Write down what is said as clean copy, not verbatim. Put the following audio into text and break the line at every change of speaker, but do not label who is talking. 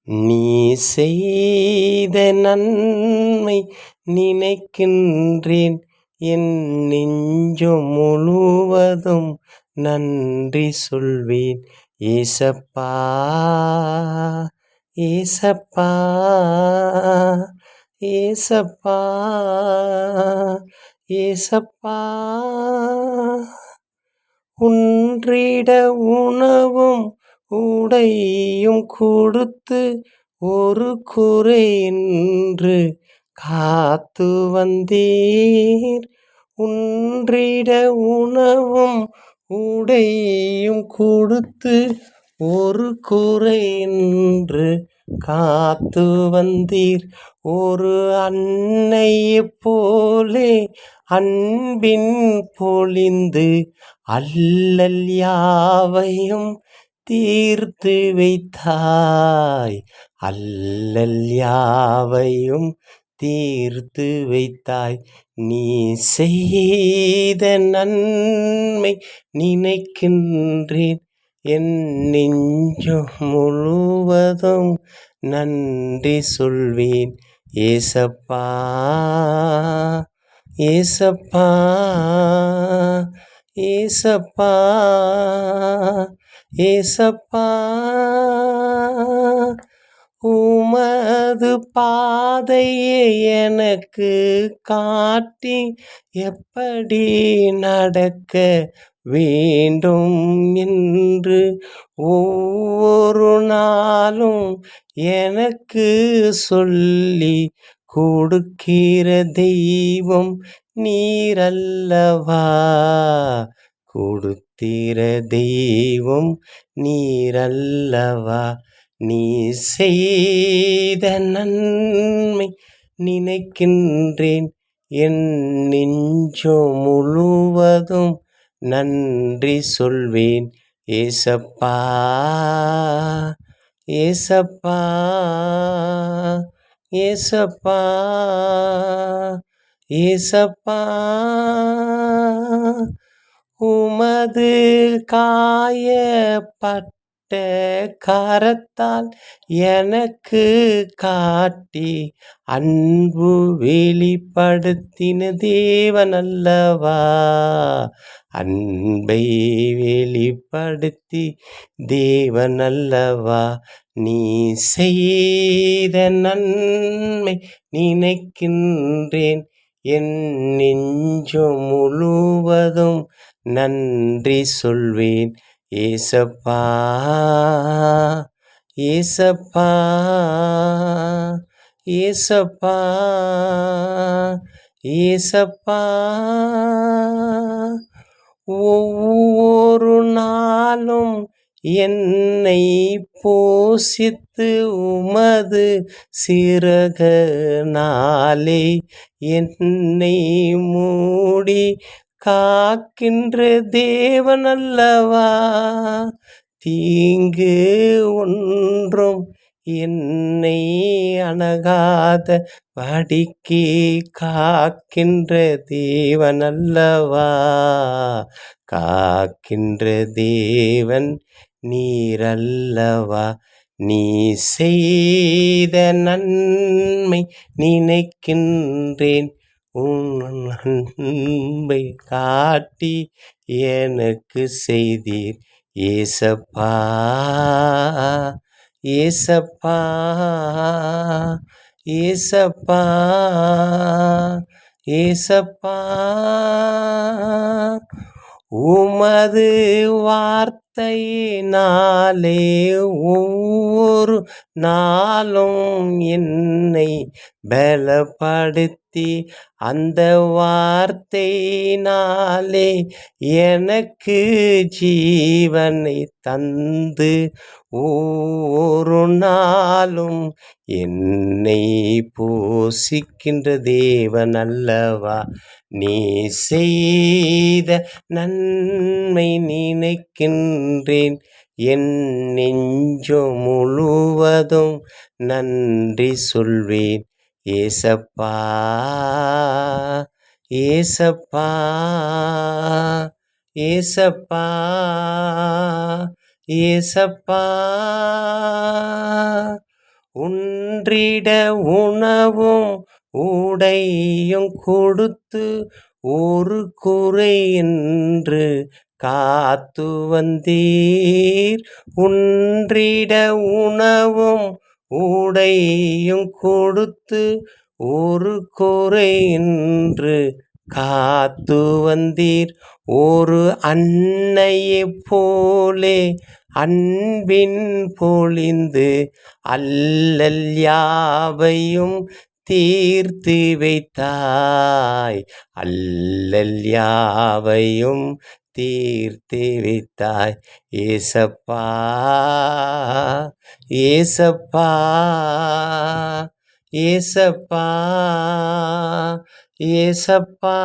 நீ செய்த நன்மை நினைக்கின்றேன், என் நெஞ்சம் முழுவதும் நன்றி சொல்வேன். ஏசப்பா, ஏசப்பா, ஏசப்பா, ஏசப்பா. உன்றிட உணவும் உடையும் கொடுத்து ஒரு குறையின்று காத்து வந்தீர். உன்றிட உணவும் உடையும் கொடுத்து ஒரு குறையின்று காத்து வந்தீர். ஒரு அன்னையைப் போலே அன்பின் பொழிந்து அல்லல் யாவையும் தீர்த்து வைத்தாய். அல்லல் யாவையும் தீர்த்து வைத்தாய். நீ செய்த நன்மை நினைக்கின்றேன், என் நெஞ்சம் முழுவதும் நன்றி சொல்வேன். ஏசப்பா, ஏசப்பா, ஏசப்பா, ஏசப்பா. உமது பாதையை எனக்கு காட்டி எப்படி நடக்க வேண்டும் என்று ஒவ்வொரு நாளும் எனக்கு சொல்லி கொடுக்கிற தெய்வம் நீரல்லவா. கொடுத்திர தெய்வம் நீரல்லவா. நீ செய்த நன்மை நினைக்கின்றேன், என் நெஞ்சம் முழுவதும் நன்றி சொல்வேன். ஏசப்பா, ஏசப்பா, ஏசப்பா, ஏசப்பா. உமது காயப்பட்ட கரத்தால் எனக்கு காட்டி அன்பு வெளிப்படுத்தின தேவனல்லவா. அன்பை வெளிப்படுத்தி தேவனல்லவா. நீ செய்த நன்மை நினைக்கின்றேன், என் நெஞ்சம் முழுவதும் நன்றி சொல்வேன். ஏசப்பா, ஏசப்பா, ஏசப்பா, ஏசப்பா. ஒவ்வொரு நாளும் என்னை போஷித்து உமது சிறகனாலே என்னை மூடி காக்கின்ற தேவனல்லவா. தீங்கு ஒன்றும் என்னை அணுகாத படிக்கு காக்கின்ற தேவனல்லவா. காக்கின்ற தேவன் நீரல்லவா. நீ செய்த நன்மை நினைக்கின்றேன், உன் அன்பை காட்டி எனக்கு செய்தீர். ஏசப்பா, ஏசப்பா, ஏசப்பா, ஏசப்பா. உமது வார்த்தையினாலே ஒவ்வொரு நாளும் என்னை பலப்படுத்தி அந்த வார்த்தையினாலே எனக்கு ஜீவனை தந்து ஒவ்வொரு நாளும் என்னை போஷிக்கின்ற தேவனல்லவா. நீ செய்த நன்மை நினைக்கின்றேன், என் நெஞ்சம் முழுவதும் நன்றி சொல்வேன். ஏசப்பா, ஏசப்பா, ஏசப்பா, ஏசப்பா. உன்றிட உணவும் உடையும் கொடுத்து ஒரு குறையின்று காத்து வந்தீர். உன்றிட உணவும் உடையும் கொடுத்து ஒரு குறையின்று காத்து வந்தீர். ஒரு அன்னையைப் போலே அன்பின் பொழிந்து அல்லல் யாவையும் தீர்த்து வைத்தாய். அல்லல் யாவையும் தீர்த்து வைத்தாய். ஏசப்பா ஏசப்பா ஏசப்பா ஏசப்பா